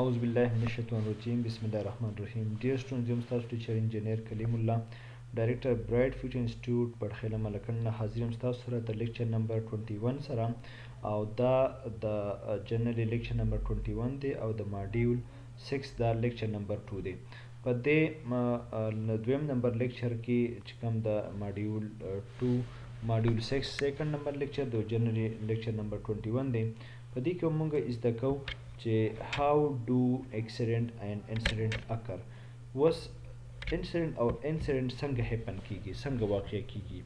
أعوذ بالله من الشيطان الرجيم بسم الله الرحمن الرحيم. Dear students, I'm Ustaz Teacher Engineer Kalimullah, Director Bright Future Institute پړخیله ملکنه حاضرم تاسو سره د لیکچر نمبر 21 سره او دا د جنرال لیکچر نمبر 21 دی او د ماډیول 6 دا لیکچر نمبر 2 دی. په دې دویم نمبر لیکچر کې چې کوم د ماډیول 2 ماډیول 6 سیکنډ نمبر لیکچر د جنرال لیکچر نمبر 21 دی. په دې کې موږ زده کوو چې how do accident and incident occur. وس incident او incident څنګه happen کیږي، څنګه واقع کیږي.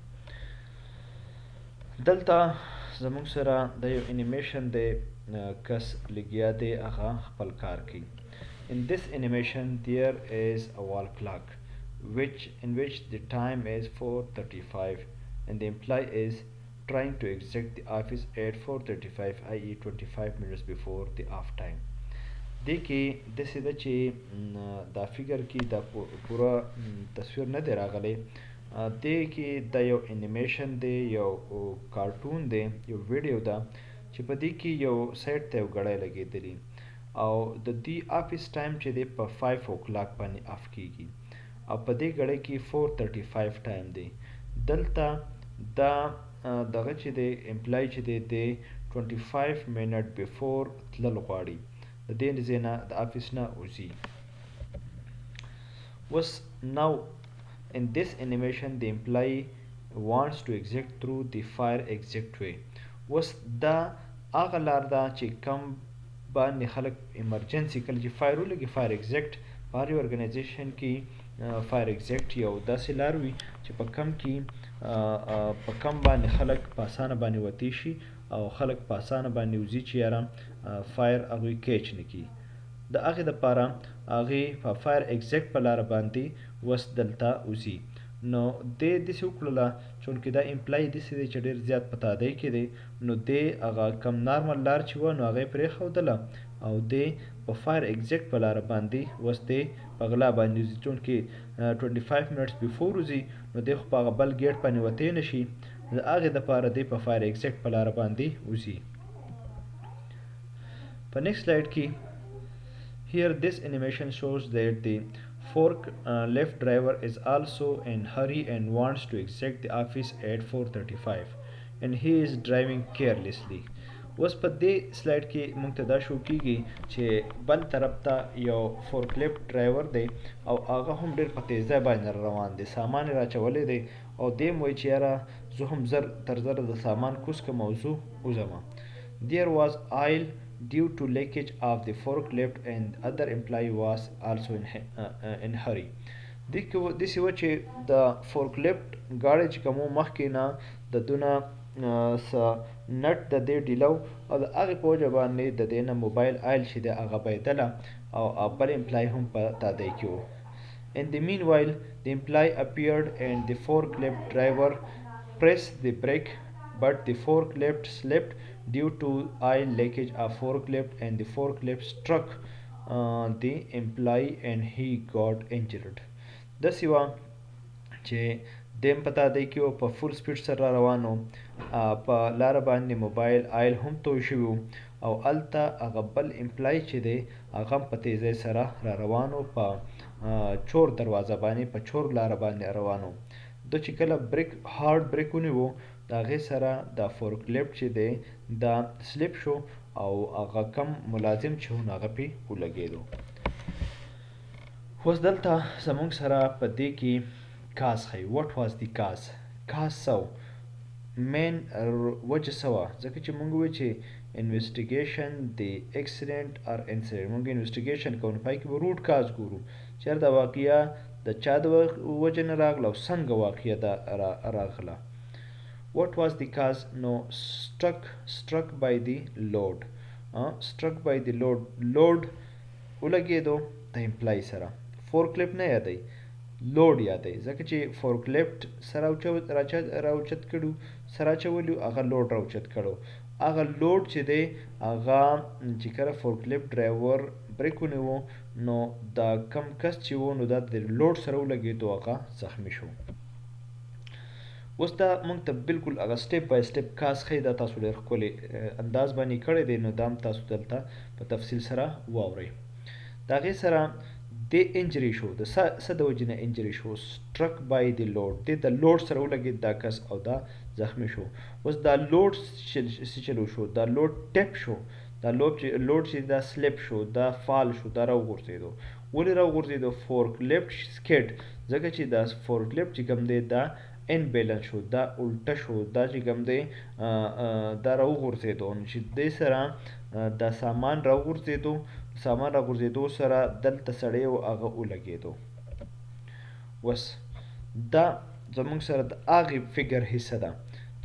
دلته زموږ سره د یو انیمیشن دی، کس لګیا دی هغه خپل کار کوي. In this animation there is a wall clock in which the time is 4:35 and the employee is trying to exit the office at 4:35 i.e. 25 minutes before the off time. دې کې داسې ده چې دا فګر کې دا پوره تصویر نه دی راغلی. دې کې دا یو انیمیشن دی، یو کارټون دی، یو ویډیو ده چې په دې کې یو سایډ ته یو ګړی لګېدلی او د دې آفیس ټایم چې دی په 5 o'clock باندې آف کیږي او په دې ګړی کې 4:35 ټایم دی. دلته دا دغه چې دی امپلای چې دی د 25 منټ بیفور تلل غواړي، د دې ځای نه د آفیس نه وځي. وس نو in this animation the employee wants to exit through the fire exit way. وس دا هغه لار ده چې کوم باندې خلک ایمرجنسي کله چې فایر ولګي، فایر ایگزیکټ په هر ارګنایزیشن کې فایر ایگزیکټ یو داسې لار وي چې په کم کې په کم باندې خلک په اسانه باندې وتی شي او خلک په اسانه باندې وځي چې یاره فایر هغوی کیچ نه کړي. د هغې دپاره هغې په فایر ایگزیکټ په لاره باندې وس دلته وځي. نو دې داسې وکړله چونکې دا امپلای داسې دی چې ډېر زیات په تادۍ کې دی، نو دې هغه کم نارمل لار چې وه نو هغه یې پرېښودله او دې په فایر ایگزیکټ په لاره باندې وس دې په غلا باندې وځي. چونکې 25 منټس بیفور وځي نو دې خو په هغه بل ګیټ باندې وتی نه شي، د هغې دپاره دې په فایر ایگزیکټ په لاره باندې وځي. په نیکسټ سلاید کې here this animation shows that the forklift driver is also in hurry and wants to exit the office at 4:35 and he is driving carelessly. اوس په دې سلاید کې موږ ته دا شو کیږي چې بل طرف ته یو فورکلیفټ ډرایور دی او هغه هم ډېر په تیزۍ باندې روان دی، سامان یې راچولی دی او دې هم وایي چې یاره زه هم زر تر زره د سامان کوز کړم او زه وځم. There was oil due to leakage of the forklift and other employee was also in hurry. داسې وه چې د فورکلیفټ ګاډی چې کوم مخکې نه د دونه نټ د دې ډیلو او د هغې په وجه باندې د دې نه موبایل آیل چې دی هغه بهېدله او بل امپلای هم په تادۍ کې و. In the meanwhile the employee appeared and the forklift driver pressed the brake but the forklift slipped due to oil leakage of forklift and the forklift struck the employee and he got injured. داسې وه چې دیم په تادۍ کې و، په فول سپیډ سره را روان و، په لاره باندې موبایل آیل هم توی شوي و او هلته هغه بل امپلای چې دی هغه هم په تیزۍ سره را روان و، په چور دروازه باندې په چور لاره باندې روان و. ده چې کله بریک هارډ بریک ونیو د هغې سره د فورکلیفټ چې دی دا سلیپ شو او هغه کم ملازم چې و نو هغه پرې ولګېدو. اوس دلته زموږ سره په دې کې کاز ښیي. what was the cause؟ کاز څه و؟ مین وجه څه وه؟ ځکه چې موږ وایو چې انویسټیګیشن د اکسیډنټ اور انسیډنټ موږ انویسټیګیشن کوو نو پای کې به روټ کاز ګورو چېرته دا واقعه د چا د وجې نه راغله او څنګه واقعه دا راغله. what was the cause؟ نو struck by the load. struck by the load ولګېدو د امپلای سره. فورکلیفټ نه یادوي، لوډ یادوي، ځکه چې فورکلیفټ سره راوچت کړو، سره اچولي هغه لوډ راوچت کړو. هغه لوډ چې دی هغه چې کله فورکلیفټ ډرایور بریک ونیو نو دا کم کس چې و نو دا د لوډ سره ولګېدو هغه زخمی شو. اوس دا موږ ته بالکل هغه سټیپ بای سټیپ کاز ښیي. دا تاسو ډېر ښکلی انداز باندې کړی دی نو دا هم تاسو دلته په تفصیل سره واورئ. د هغې سره د انجری شو د څه د وجې نه انجری شو سټرک بای د لوډ د لوډ سره ولګېد دا کس او دا زخمی شو. اوس دا لوډ څه چلو شو دا لوډ ټپ شو دا لوډ چې دا سلیپ شو دا فال شو دا راوغورځېدو. ولې راوغورځېدو فورک لیفټ سکیډ ځکه چې دا فورک لیفټ چې کوم دی دا ان بیلنس شو دا الټه شو دا چې کوم دی دا راوغورځېدو نو چې دې سره دا سامان راوغورځېدو سره دلته سړی و هغه ولګېدو. اوس دا زموږ سره د هغې فګر حصه ده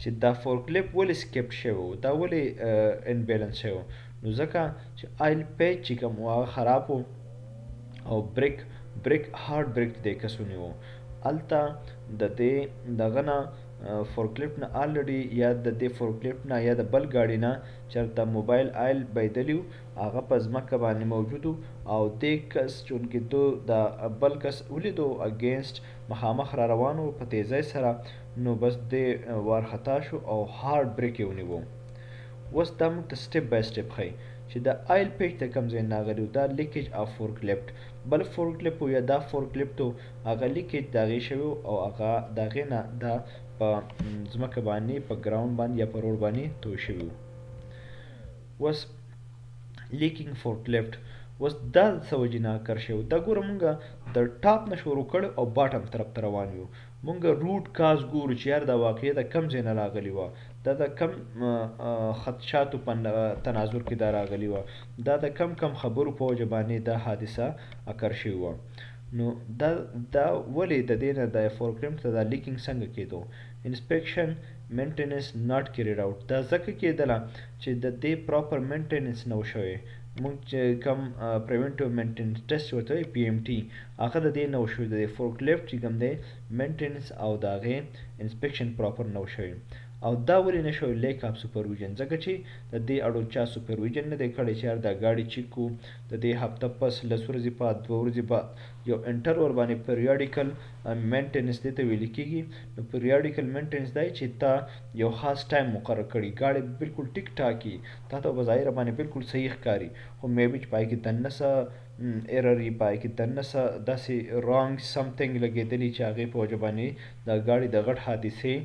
چې دا فورکلیفټ ولې سکیپ شوی و دا ولې انبیلنس شوی و نو ځکه چې آیل پیچ چې کوم و هغه خراب و او بریک هارډ بریک د دې کس ونیو. هلته د دې دغه نه فورکلیفټ نه الریډي یا د دې فورکلیفټ نه یا د بل ګاډي نه چېرته موبایل آیل بایدلی و هغه په ځمکه باندې موجود و او دې کس چونکې دو د بل کس ولیدو اګینسټ مخامخ را روان و په تیزۍ سره نو بس دې وارخطا شو او هارډ بریک یې ونیو. اوس دا موږ ته سټپ بای سټپ ښیي چې د آیل پیچ ته کوم ځای نه راغلی و دا لیکیج اف فورکلیفټ بل فورکلیفټ و یا دا فورکلیفټ و هغه لیکیج د هغې شوی او هغه د هغې نه دا په ځمکه باندې په ګراوند باندې یا په روډ باندې توی شوي و. اوس لیکینګ فورکلیفټ اوس دا څه وجې نه اکر شوی دا ګوره مونږ د ټاپ نه شروع کړی او باټم طرف ته روان یو. مونږ روټ کاز ګورو چې یار دا واقعه د کم ځای نه راغلې وه دا د کم خدشاتو په تناظر کې دا راغلې وه دا د کم خبرو په وجه باندې دا حادثه اکر شوې وه. نو دا ولې د دې نه د فورکلیفټ ته دا لیکینګ څنګه کېدو انسپیکشن مینټیننس ناټ کیریډ آوټ دا ځکه کېدله چې د دې پراپر مینټیننس نه و شوی. مونږ چې کوم پریونټیو مینټیننس ټیسټ ورته وایي پی ایم ټي هغه د دې نه و شوی د دې فورکلیفټ چې کوم دی مینټیننس او د هغې انسپیکشن پراپر نه و شوی. او دا ولې نه شوی لیک اف سوپرویژن ځکه چې د دې اړو چا سوپرویژن نه دی کړی چې یار دا ګاډي چیک کړو د دې هفته پس 10 ورځې بعد 2 ورځې بعد یو انټرول باندې پیریاډیکل مینټیننس دې ته ویل کېږي. نو پیریاډیکل مینټیننس دا چې تا یو خاص ټایم مقرر کړي ګاډي بالکل ټیک ټاک وي تا ته بظاهره باندې بالکل صحیح ښکاري خو میبي چې پای کې دننه څه ایرر یي پای کې دننه څه داسې رانګ سمثینګ لګېدلي چې هغې په وجه باندې دا ګاډي د غټ حادثې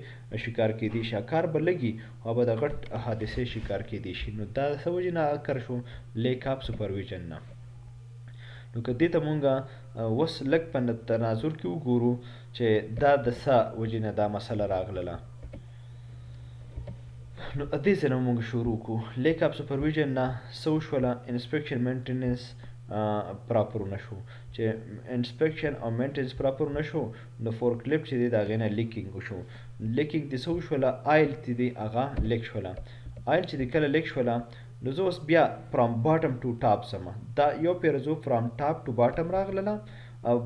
شکار کېدی شي کار به لګي او به د غټ حادثې شکار کېدی شي. نو دا څه وجې نه اکر شو لیک اف سوپرویژن نه. نو که دې ته مونږ اوس لږ په تناظر کې وګورو چې دا د څه وجې نه دا مسله راغلله نو دې ځای نه مونږ شروع کړو. لیک اف سوپرویژن نه څه وشوله انسپیکشن مینټیننس پراپر ونه شو چې انسپیکشن او مینټیننس پراپر ونه شو نو فورکلیفټ چې دی د هغې نه لیکینګ وشو. لیکینګ دې څه وشوله آیل چې دی هغه لیک شوله. آیل چې دی کله لیک شوله نو زه اوس بیا فرام باټم ټو ټاپ ځمه دا یو پېره زه فرام ټاپ ټو باټم راغلله او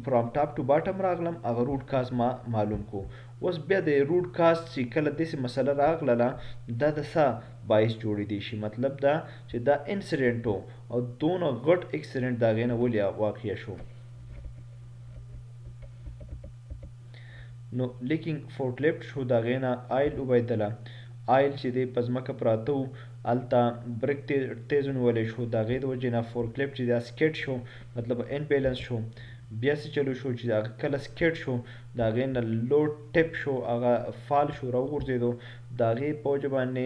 فرام ټاپ ټو باټم راغلم هغه روټ کاز ما معلوم کو. اوس بیا د روټ کاز چې کله داسې مسله راغلله دا د څه باعث جوړېدی شي مطلب دا چې دا انسیډنټ و او دونه غټ اکسیډنټ د هغې نه ولې واقع شو. نو لیکینګ فورکلیفټ شو د هغې نه آیل وبایدله آیل چې دی په ځمکه پراته و هلته بریک تیز ونیولی شو د هغې د وجې نه فورکلیفټ چې دا سکیټ شو مطلب ان بیلنس شو. بیا څه چلو شو چې هغه کله سکیټ شو د هغې نه لوډ ټپ شو هغه فال شو راوغورځېدو د هغې په وجه باندې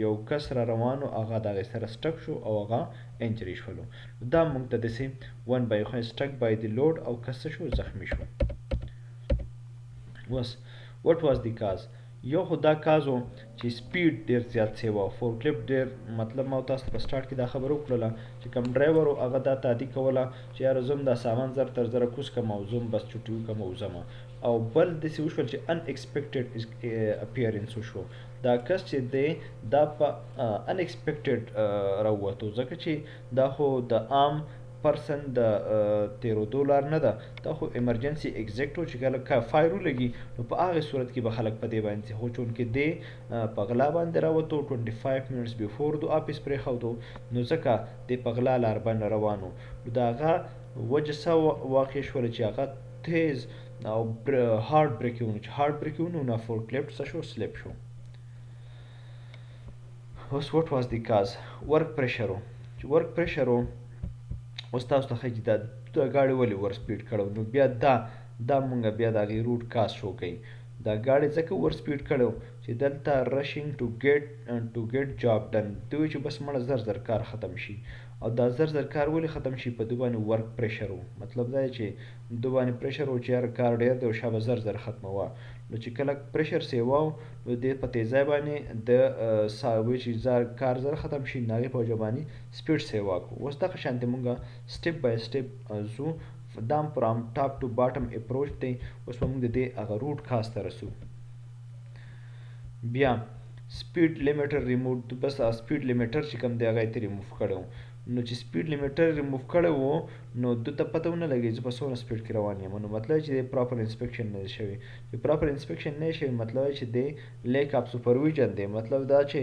یو کس را روان و هغه د هغې سره سټک شو او هغه انجري شولو. دا موږ ته داسې ون بای سټک بای د لوډ او کس شو زخمی شو. اوس وټ واز دی کاز یو خو دا کاز و چې سپیډ ډېر زیات سوی و فورکلیفټ ډېر مطلب ما تاسو ته په سټارټ کې دا خبره وکړله چې کوم ډرایور و هغه دا تعدي کوله چې یاره زه هم دا سامان زر تر زره کوز کړم او زه هم بس چوټي وکړم او ځمه. او بل داسې وشول چې ان ایکسپیکټډ اپیرنس وشو دا کس چې دی دا په ان ایکسپیکټډ راووتو ځکه چې دا خو د عام پرسن د تیرودو لار نه ده دا خو ایمرجنسي ایگزیکټ و چې کله فایر ولګي نو په هغې صورت کې به خلک په دې باندې خو چونکې دی په غلا باندې راوتو 25 منټس بیفور د آفیس پرېښودو نو ځکه دی په غلا لار باندې روان و نو د هغه وجه څه واقع شوله چې هغه تیز او هارډ بریک یې ونیو چې هارډ بریک یې ونیو نو فورکلیفټ څه شو سلیپ شو. اوس وټ واز دی کاز ورک پریشر و چې ورک پریشر و اوس تاسو ته ښایي چې دا ګاډي ولې ور سپیډ کړی نو بیا دا مونږ بیا د هغې روټ کاز شو کوي. دا ګاډي ځکه ور سپیډ کړی چې دلته رشینګ ټو ګیټ جاب ډن دوی وایي چې بس مړه زر زر کار ختم شي. او دا زر زر کار ولې ختم شي؟ په دوی باندې ورک پریشر و. مطلب دا دی چې دوی باندې پریشر و چې یار کار ډېر دی او شا به زر زر ختموه. نو چې کله پریشر سیوا و نو دې په تیزۍ باندې د وایي چې کار زر ختم شي نو هغې په وجه باندې سپیډ سیوا کړو. اوس دغه شانتې مونږ سټپ بای سټپ ځو. دا فرام ټاپ ټو باټم اپروچ دی. اوس به مونږ د دې هغه روټ کاز ته رسو. بیا سپیډ لیمیټر ریموو. بس سپیډ لیمیټر چې کوم دی هغه یې ریموو کړی و. نو چې سپیډ لیمیټر ریموو کړی و نو ده ته پته ونه لګي زه په څومره سپیډ کې روان یم. نو مطلب چې د پراپر انسپیکشن نه دی شوی. چې پراپر انسپیکشن نه شوی مطلب چې د لیک اف سپرویژن دی. مطلب دا چې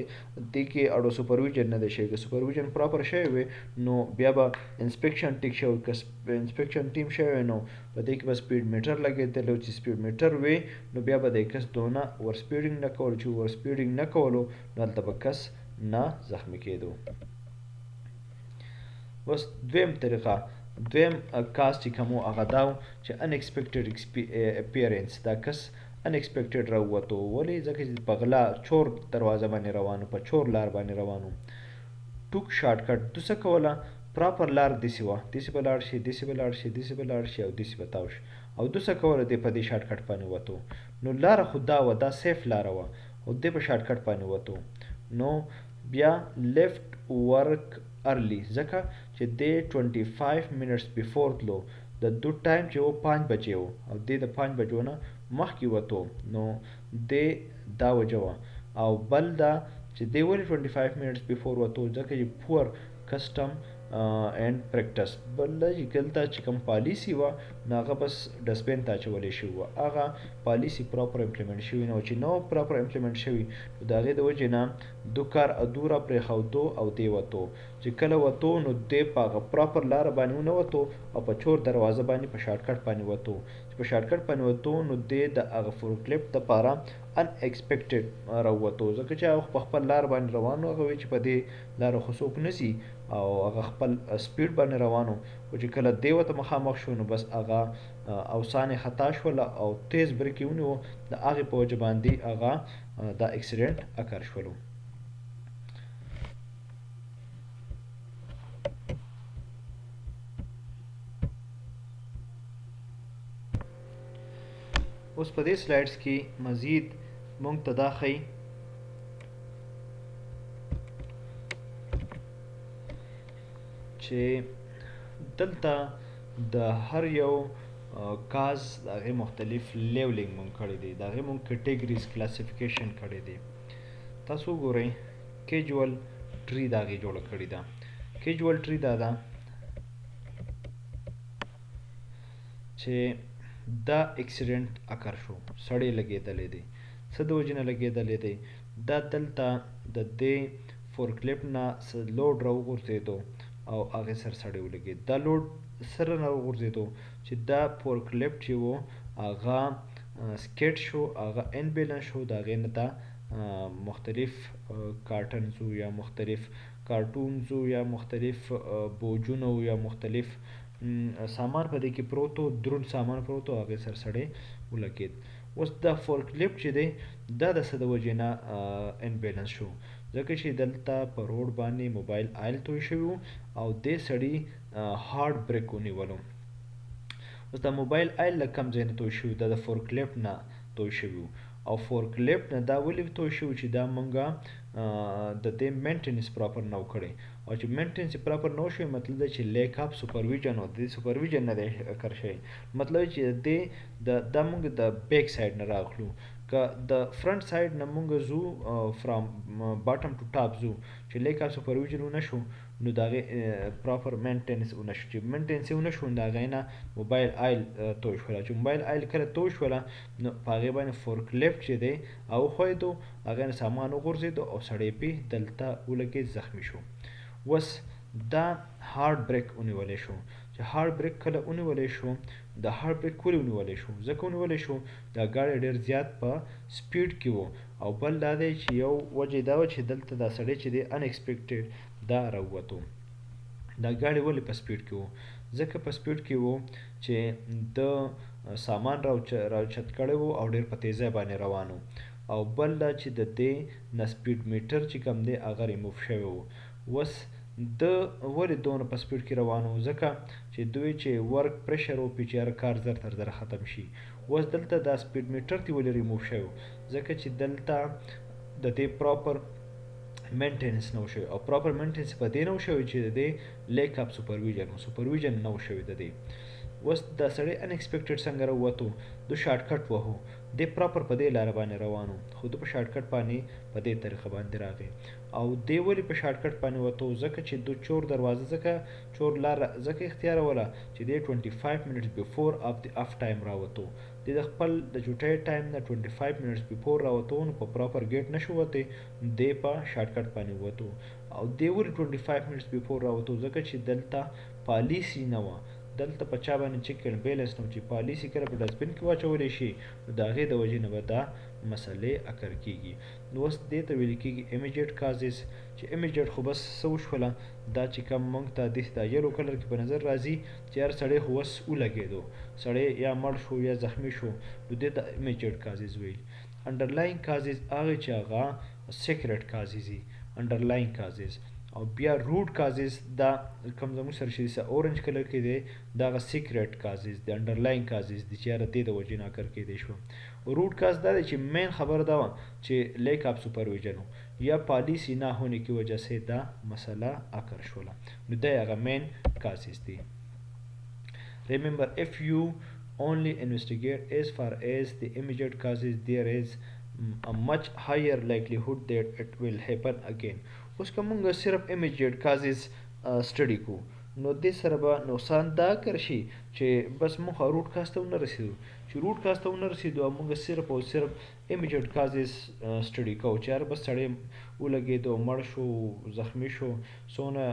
دې کې اړو سپرویژن نه دی شوی. که سپرویژن پراپر شوی وي نو بیا به انسپیکشن ټیک شوی. که انسپیکشن ټیم شوی نو په دې کې به سپیډ میټر لګېدلی و. چې سپیډ میټر وي نو بیا به د کس دونه ور سپیډینګ نه کولو. چې ور سپیډینګ نه کولو نو هلته به کس نه زخمي کېدو. اوس دویم کاز چې کوم و هغه دا و چې انएक्सपेक्टेड اپیرنس. دا کس انएक्सपेक्टेड راووتو. ولې؟ ځکه چې په غلا چور دروازه باندې روان و، په چور لار باندې روان و. ټوک شارټ کټ. ده څه کوله؟ پراپر لار داسې وه، داسې به لاړ شي، داسې به لاړ شي، داسې به لاړ شي او داسې به تاو شي. او ده څه کوله؟ دی په دې شارټ کټ باندې وتو. نو لاره خو دا وه، دا سیف لاره وه او دی په شارټ کټ باندې وتو. نو بیا لیفټ ورک ارلی ځکه چې دی 25 منټس بیفور تلو. د دو ټایم چې و 5 بجې و او دی د 5 بجو نه مخکې وتو. نو دی دا وجه وه. او بل دا چې دی ولې 25 منټس بیفور وتو؟ ځکه چې پور کسټم اینډ پریکټس. بل دا چې دلته چې کوم پالیسي وه نو هغه بس ډسبین ته اچولی شوي وه. هغه پالیسي پراپر امپلیمنټ شوي نه وه. چې نه وه پراپر امپلیمنټ شوي نو د هغې د وجې نه دو کار ادوره پرېښودو او دی وتو. چې کله وتو نو دی په هغه پراپر لاره باندې ونه وتو او په چور دروازه باندې په شارټ کټ باندې وتو. چې په شارټ کټ باندې وتو نو دی د هغه فورکلیفټ دپاره انएक्सपेक्टेड راووتو. ځکه چې هغه په خپل لار باندې روان و. هغه وایي چې په دې لاره خو څوک نه ځي او هغه خپل سپیډ باندې روان و. خو چې کله دی ورته مخامخ شو نو بس هغه اوسان یې خطا شوله او تیز بریک یې ونیو. د هغې په وجه باندې هغه دا اکسیډنټ اکر شولو. اوس په دې سلایډس کې مزید مونږ ته دا ښیي چې دلته د هر یو کاز د هغې مختلف لیولینګ مونږ کړی دی. د هغې مونږ کټیګریز کلاسیفیکیشن کړی دی. تاسو وګورئ کیجوال ټري د هغې جوړه کړې ده. کیجوال ټري دا ده چې دا اکسیډنټ اکر شو، سړی لګېدلی دی. څه د وجې نه لګېدلی دی؟ دا دلته د دې فورکلیفټ نه لوډ راوغورځېدو او هغې سره سړی ولګېد. دا لوډ سره نه راوغورځېدو چې دا فورکلیفټ چې و هغه سکیټ شو، هغه انبیلنس شو. د هغې نه دا مختلف کارټنز یا مختلف کارټونز یا مختلف بوجونه یا مختلف سامان په دې کې پروت و، دروند سامان پروت و، هغې سره سړی ولګېد. اوس دا فورکلیفټ چې دی دا د څه د وجې نه انبیلنس شو؟ ځکه چې دلته په روډ باندې موبایل آیل توی شوي و او دې سړي هارډ بریک ونیولو. اوس دا موبایل آیل له کوم ځای نه توی شوي؟ دا د فورکلیفټ نه توی شوي و. او فورکلیفټ نه دا ولې توی شوي چې دا مونږه د دې مینټیننس پراپر نه و کړی. او چې مینټیننس یې پراپر نه و شوی مطلب دی چې لیک اف سپرویژن و. د دې سپرویژن نه دی کار شوی. مطلب چې دا مونږ د بیک سایډ نه راغلو. که د فرنٹ سایډ نه مونږ ځو فرام باټم ټو ټاپ ځو چې لیک اف سپرویژن ونه شو نو د هغې پراپر مینټیننس ونه شو. چې مینټیننس یې ونه شو نو د هغې نه موبایل آیل توی شوله. چې موبایل آیل کله توی شوله نو په هغې باندې فورکلیفټ چې دی اوښویدو، هغې نه سامان وغورځېدو او سړی پې دلته ولګېد، زخمي شو. اوس دا هارډ بریک ونیولی شو. چې هارډ بریک کله ونیولی شو، د هارډ بریک ولې ونیولی شو؟ ځکه ونیولی شو دا ګاډی ډېر زیات په سپیډ کې و. او بل دا دی چې یو وجه دا وه چې دلته دا سړی چې دی انएक्सपेक्टेड دا راووتو. دا ګاډی ولې په سپیډ کې و ځکه په سپیډ کې و چې د سامان راوچت کړی و او ډېر په تیزۍ باندې روان و او بل دا چې د دې نه سپیډ میټر چې کوم دی هغه ریموف شوی و اوس د ولې دونه په سپیډ کې روان و ځکه چې دوی چې ورک پریشر و چې هر کار زر تر زره ختم شي اوس دلته دا سپیډ میټر تی ولې ریموف شوی و ځکه چې دلته د دې پراپر مینټیننس نه و شوی او پراپر مینټیننس په دې نه و شوی چې د دې لیک اپ سوپرویژن نه و شوی د دې اوس دا سړی ان ایکسپیکټډ څنګه راووتو د شارټ کټ وهو د پراپر په دې لاره باندې روانو خو د په شارټ کټ باندې په دې طریقه باندې راغی او دی ولې په شارټ کټ باندې وته ځکه چې د چور دروازه ځکه چور لار ځکه اختیار ولا چې د 25 منټس بیفور اف د اف ټایم راوته د خپل د چوټي ټایم نه 25 منټس بیفور راوته نو په پراپر گیټ نشو وته دی په شارټ کټ باندې وته او دی ولې 25 منټس بیفور راوته ځکه چې دلته پالیسی نه و دلته په چا باندې چیک کړي بیلنس نو چې پالیسی کړه په ډسبین کې واچولې شي نو د هغې د وجې نه به دا مسلې اکر کیږي نو اوس دې ته ویل کیږي امیجیټ کازز چې امیجیټ خو بس څه وشوله دا چې کوم موږ ته دا یلو کلر کې په نظر راځي چې هر سړی خو اوس ولګېدو سړی یا مړ شو یا زخمی شو نو دې ته امیجیټ کازز ویل انډرلاین کازز هغه چې هغه سیکرټ کازز دي انډرلاین کازز او بیا روټ کازز دا کوم زموږ سره چې اورنج کلر کې دی دا غ سیکرټ کازز دی انډرلاین کازز دی چې هر دې د وجې نه کر کې دی شو روټ کاز دا دی چې مین خبر دا و چې لیک اپ سپرویژن یا پالیسی نه होने की वजह से دا مسله اکر شوله نو دا هغه مین کازز دی remember if you only investigate as far as the immediate causes there is a much higher likelihood that it will happen again اوس که مونږ صرف امیجیټ کازز سټډي کو نو دې سره به نقصان دا کرشي چې بس مونږ روټ کاز ته ونه رسیدو چې روټ کاز ته ونه رسیدو او مونږ صرف او صرف امیجیټ کازز سټډي کوو چې هر بس سړی ولګېدو مړ شو زخمی شو څونه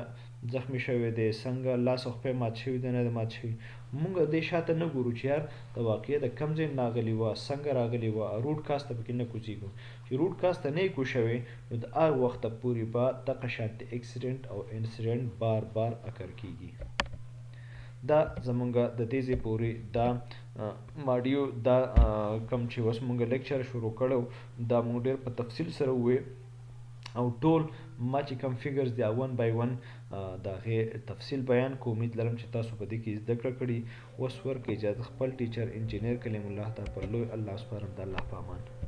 زخمی شوی دی څنګه لاس او خپې مات شوي دی نه دی مات شوي مونږ دې شاته نه ګورو چې یار د واقعیت د کوم ځای راغلې وه څنګه راغلې وه روټ کاز ته پکې نه کوزېږو چې روټ کاز ته نه یې کوشوې نو د هغه وخته پورې به دغه شانتې اکسیډنټ او انسیډنټ بار بار اکر کیږي دا زمونږ د دې ځای پورې دا ماډیو دا کوم چې اوس مونږ لیکچر شروع کړو دا مونږ ډېر په تفصیل سره ووایو او ټول ما چې کوم فیګرز دی 1 by 1 د هغې تفصیل بیان کوم امید لرم چې تاسو په دې کې زده کړه کړي اوس ورکړئ اجازه خپل ټیچر انجینیر کلیم الله ته پر لوی الله سپارم د الله په امان